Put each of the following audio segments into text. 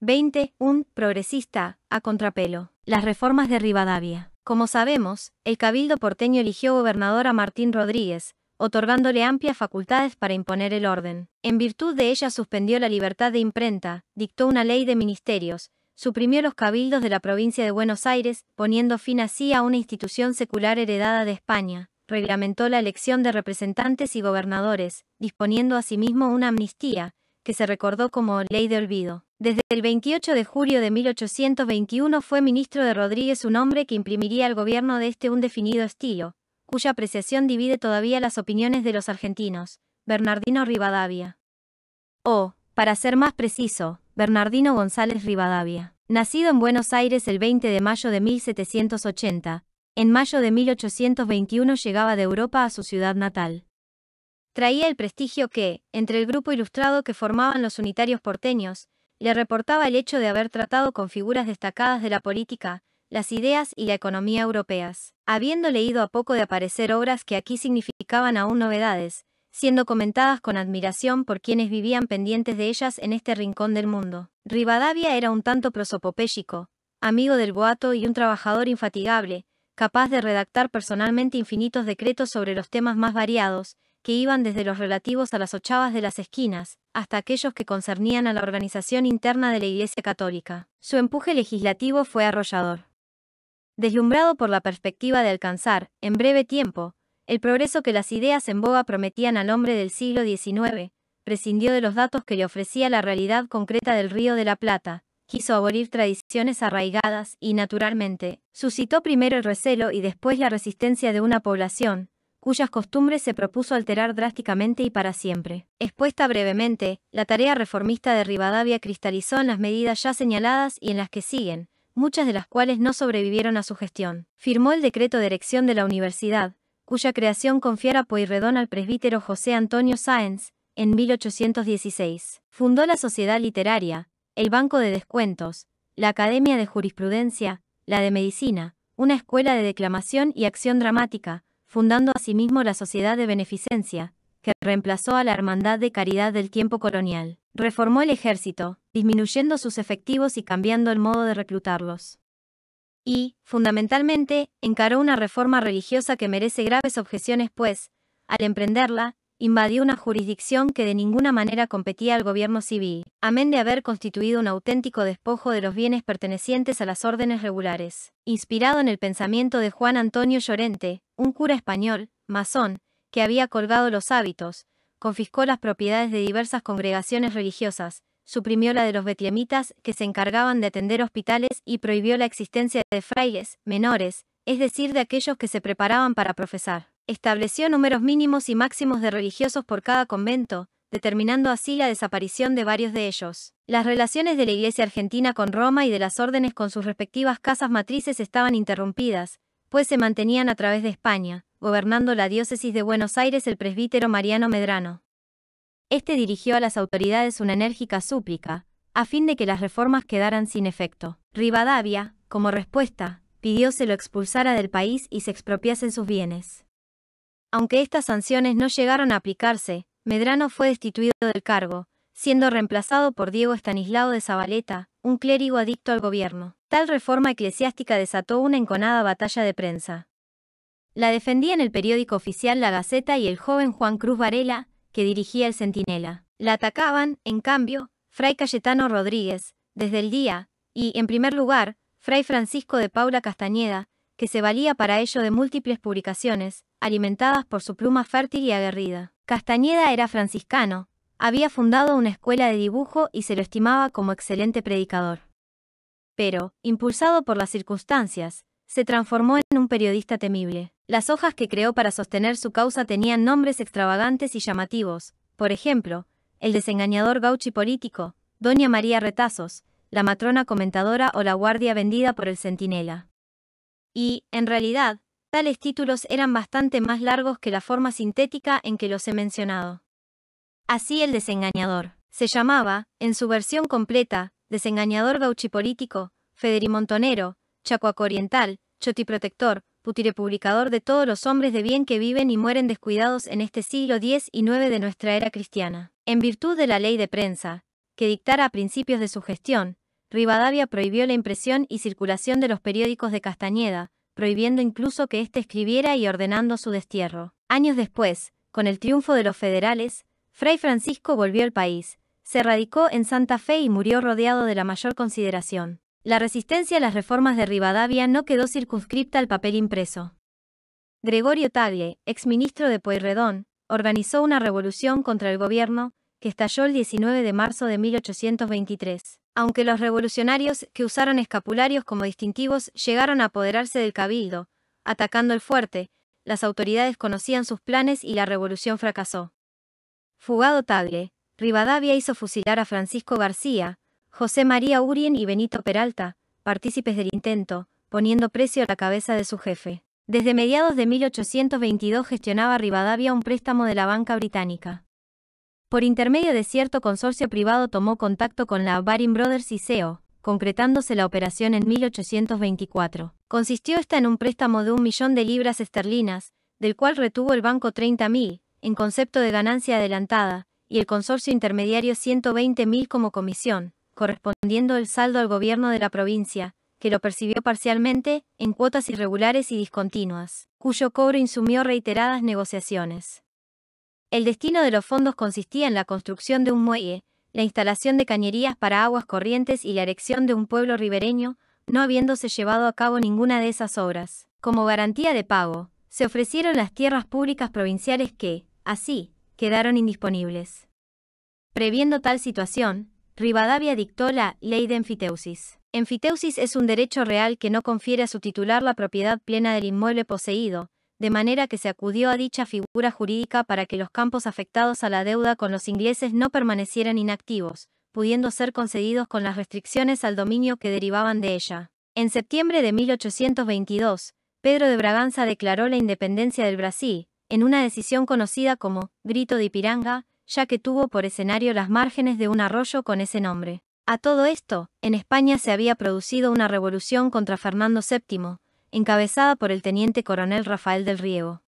20. Un progresista, a contrapelo. Las reformas de Rivadavia. Como sabemos, el Cabildo porteño eligió gobernador a Martín Rodríguez, otorgándole amplias facultades para imponer el orden. En virtud de ella suspendió la libertad de imprenta, dictó una ley de ministerios, suprimió los cabildos de la provincia de Buenos Aires, poniendo fin así a una institución secular heredada de España, reglamentó la elección de representantes y gobernadores, disponiendo asimismo una amnistía, que se recordó como Ley de Olvido. Desde el 28 de julio de 1821 fue ministro de Rodríguez un hombre que imprimiría al gobierno de este un definido estilo, cuya apreciación divide todavía las opiniones de los argentinos, Bernardino Rivadavia. O, para ser más preciso, Bernardino González Rivadavia. Nacido en Buenos Aires el 20 de mayo de 1780, en mayo de 1821 llegaba de Europa a su ciudad natal. Traía el prestigio que, entre el grupo ilustrado que formaban los unitarios porteños, le reportaba el hecho de haber tratado con figuras destacadas de la política, las ideas y la economía europeas, habiendo leído a poco de aparecer obras que aquí significaban aún novedades, siendo comentadas con admiración por quienes vivían pendientes de ellas en este rincón del mundo. Rivadavia era un tanto prosopopéyico, amigo del boato y un trabajador infatigable, capaz de redactar personalmente infinitos decretos sobre los temas más variados, que iban desde los relativos a las ochavas de las esquinas, hasta aquellos que concernían a la organización interna de la Iglesia Católica. Su empuje legislativo fue arrollador. Deslumbrado por la perspectiva de alcanzar, en breve tiempo, el progreso que las ideas en boga prometían al hombre del siglo XIX, prescindió de los datos que le ofrecía la realidad concreta del Río de la Plata, quiso abolir tradiciones arraigadas y, naturalmente, suscitó primero el recelo y después la resistencia de una población, cuyas costumbres se propuso alterar drásticamente y para siempre. Expuesta brevemente, la tarea reformista de Rivadavia cristalizó en las medidas ya señaladas y en las que siguen, muchas de las cuales no sobrevivieron a su gestión. Firmó el decreto de erección de la universidad, cuya creación confiara Pueyrredón al presbítero José Antonio Sáenz, en 1816. Fundó la Sociedad Literaria, el Banco de Descuentos, la Academia de Jurisprudencia, la de Medicina, una escuela de declamación y acción dramática, fundando asimismo la Sociedad de Beneficencia, que reemplazó a la Hermandad de Caridad del tiempo colonial. Reformó el ejército, disminuyendo sus efectivos y cambiando el modo de reclutarlos. Y, fundamentalmente, encaró una reforma religiosa que merece graves objeciones pues, al emprenderla, invadió una jurisdicción que de ninguna manera competía al gobierno civil, amén de haber constituido un auténtico despojo de los bienes pertenecientes a las órdenes regulares. Inspirado en el pensamiento de Juan Antonio Llorente, un cura español, masón, que había colgado los hábitos, confiscó las propiedades de diversas congregaciones religiosas, suprimió la de los betlemitas que se encargaban de atender hospitales y prohibió la existencia de frailes menores, es decir, de aquellos que se preparaban para profesar. Estableció números mínimos y máximos de religiosos por cada convento, determinando así la desaparición de varios de ellos. Las relaciones de la Iglesia argentina con Roma y de las órdenes con sus respectivas casas matrices estaban interrumpidas, pues se mantenían a través de España, gobernando la diócesis de Buenos Aires el presbítero Mariano Medrano. Este dirigió a las autoridades una enérgica súplica, a fin de que las reformas quedaran sin efecto. Rivadavia, como respuesta, pidió se lo expulsara del país y se expropiasen sus bienes. Aunque estas sanciones no llegaron a aplicarse, Medrano fue destituido del cargo, siendo reemplazado por Diego Estanislao de Zavaleta, un clérigo adicto al gobierno. Tal reforma eclesiástica desató una enconada batalla de prensa. La defendían el periódico oficial La Gaceta y el joven Juan Cruz Varela, que dirigía el Centinela. La atacaban, en cambio, Fray Cayetano Rodríguez, desde el día, y, en primer lugar, Fray Francisco de Paula Castañeda, que se valía para ello de múltiples publicaciones, alimentadas por su pluma fértil y aguerrida. Castañeda era franciscano, había fundado una escuela de dibujo y se lo estimaba como excelente predicador. Pero, impulsado por las circunstancias, se transformó en un periodista temible. Las hojas que creó para sostener su causa tenían nombres extravagantes y llamativos, por ejemplo, el desengañador gauchi político, Doña María Retazos, la matrona comentadora o la guardia vendida por el Centinela. Y, en realidad, tales títulos eran bastante más largos que la forma sintética en que los he mencionado. Así el desengañador se llamaba, en su versión completa, desengañador gauchipolítico, federimontonero, chacuaco oriental, chotiprotector, putirepublicador de todos los hombres de bien que viven y mueren descuidados en este siglo X y IX de nuestra era cristiana. En virtud de la ley de prensa, que dictara a principios de su gestión, Rivadavia prohibió la impresión y circulación de los periódicos de Castañeda, prohibiendo incluso que éste escribiera y ordenando su destierro. Años después, con el triunfo de los federales, Fray Francisco volvió al país, se radicó en Santa Fe y murió rodeado de la mayor consideración. La resistencia a las reformas de Rivadavia no quedó circunscripta al papel impreso. Gregorio Tagle, exministro de Pueyrredón, organizó una revolución contra el gobierno, que estalló el 19 de marzo de 1823. Aunque los revolucionarios, que usaron escapularios como distintivos, llegaron a apoderarse del cabildo, atacando el fuerte, las autoridades conocían sus planes y la revolución fracasó. Fugado Tagle, Rivadavia hizo fusilar a Francisco García, José María Urien y Benito Peralta, partícipes del intento, poniendo precio a la cabeza de su jefe. Desde mediados de 1822 gestionaba Rivadavia un préstamo de la banca británica. Por intermedio de cierto consorcio privado tomó contacto con la Baring Brothers y CEO, concretándose la operación en 1824. Consistió esta en un préstamo de 1.000.000 de libras esterlinas, del cual retuvo el banco 30.000, en concepto de ganancia adelantada, y el consorcio intermediario 120.000 como comisión, correspondiendo el saldo al gobierno de la provincia, que lo percibió parcialmente, en cuotas irregulares y discontinuas, cuyo cobro insumió reiteradas negociaciones. El destino de los fondos consistía en la construcción de un muelle, la instalación de cañerías para aguas corrientes y la erección de un pueblo ribereño, no habiéndose llevado a cabo ninguna de esas obras. Como garantía de pago, se ofrecieron las tierras públicas provinciales que, así, quedaron indisponibles. Previendo tal situación, Rivadavia dictó la Ley de Enfiteusis. Enfiteusis es un derecho real que no confiere a su titular la propiedad plena del inmueble poseído, de manera que se acudió a dicha figura jurídica para que los campos afectados a la deuda con los ingleses no permanecieran inactivos, pudiendo ser concedidos con las restricciones al dominio que derivaban de ella. En septiembre de 1822, Pedro de Braganza declaró la independencia del Brasil, en una decisión conocida como Grito de Ipiranga, ya que tuvo por escenario las márgenes de un arroyo con ese nombre. A todo esto, en España se había producido una revolución contra Fernando VII, encabezada por el teniente coronel Rafael del Riego.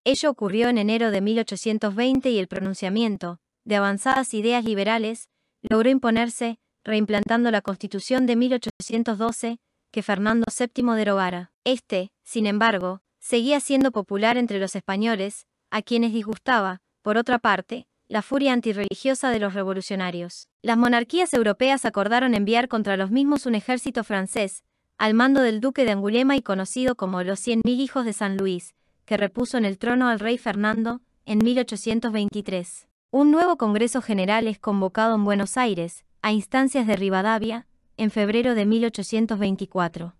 Ello ocurrió en enero de 1820 y el pronunciamiento, de avanzadas ideas liberales, logró imponerse, reimplantando la Constitución de 1812, que Fernando VII derogara. Este, sin embargo, seguía siendo popular entre los españoles, a quienes disgustaba, por otra parte, la furia antirreligiosa de los revolucionarios. Las monarquías europeas acordaron enviar contra los mismos un ejército francés, al mando del duque de Angulema y conocido como los 100.000 hijos de San Luis, que repuso en el trono al rey Fernando, en 1823. Un nuevo Congreso General es convocado en Buenos Aires, a instancias de Rivadavia, en febrero de 1824.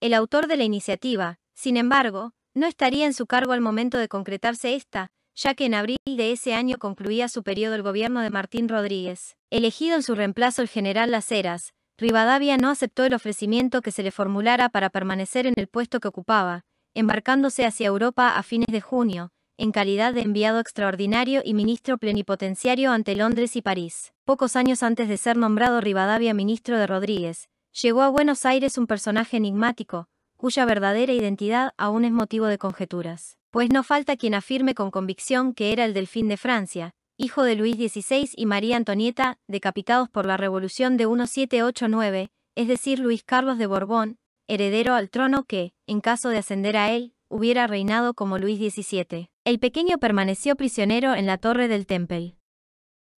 El autor de la iniciativa, sin embargo, no estaría en su cargo al momento de concretarse esta, ya que en abril de ese año concluía su periodo el gobierno de Martín Rodríguez. Elegido en su reemplazo el general Las Heras, Rivadavia no aceptó el ofrecimiento que se le formulara para permanecer en el puesto que ocupaba, embarcándose hacia Europa a fines de junio, en calidad de enviado extraordinario y ministro plenipotenciario ante Londres y París. Pocos años antes de ser nombrado Rivadavia ministro de Rodríguez, llegó a Buenos Aires un personaje enigmático, cuya verdadera identidad aún es motivo de conjeturas, pues no falta quien afirme con convicción que era el Delfín de Francia, hijo de Luis XVI y María Antonieta, decapitados por la Revolución de 1789, es decir, Luis Carlos de Borbón, heredero al trono que, en caso de ascender a él, hubiera reinado como Luis XVII. El pequeño permaneció prisionero en la Torre del Temple.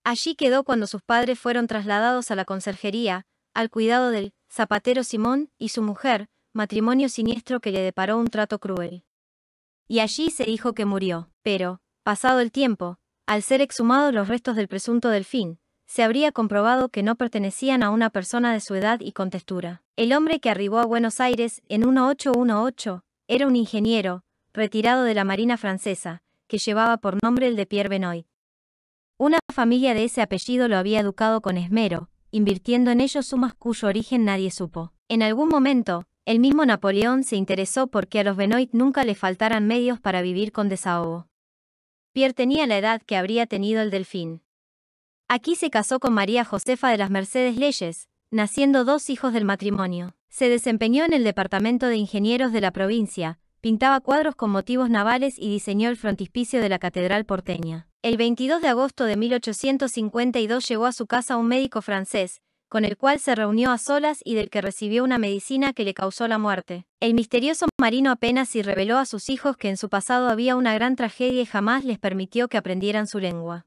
Allí quedó cuando sus padres fueron trasladados a la conserjería, al cuidado del zapatero Simón y su mujer, matrimonio siniestro que le deparó un trato cruel. Y allí se dijo que murió, pero, pasado el tiempo, al ser exhumados los restos del presunto delfín, se habría comprobado que no pertenecían a una persona de su edad y contextura. El hombre que arribó a Buenos Aires en 1818 era un ingeniero, retirado de la Marina francesa, que llevaba por nombre el de Pierre Benoit. Una familia de ese apellido lo había educado con esmero, invirtiendo en ello sumas cuyo origen nadie supo. En algún momento, el mismo Napoleón se interesó porque a los Benoit nunca le faltaran medios para vivir con desahogo. Pierre tenía la edad que habría tenido el delfín. Aquí se casó con María Josefa de las Mercedes Leyes, naciendo 2 hijos del matrimonio. Se desempeñó en el departamento de ingenieros de la provincia, pintaba cuadros con motivos navales y diseñó el frontispicio de la catedral porteña. El 22 de agosto de 1852 llegó a su casa un médico francés, con el cual se reunió a solas y del que recibió una medicina que le causó la muerte. El misterioso marino apenas si reveló a sus hijos que en su pasado había una gran tragedia y jamás les permitió que aprendieran su lengua.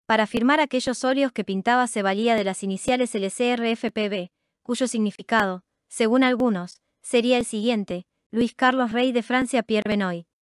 Para firmar aquellos óleos que pintaba se valía de las iniciales LCRFPB, cuyo significado, según algunos, sería el siguiente: Luis Carlos Rey de Francia Pierre Benoit.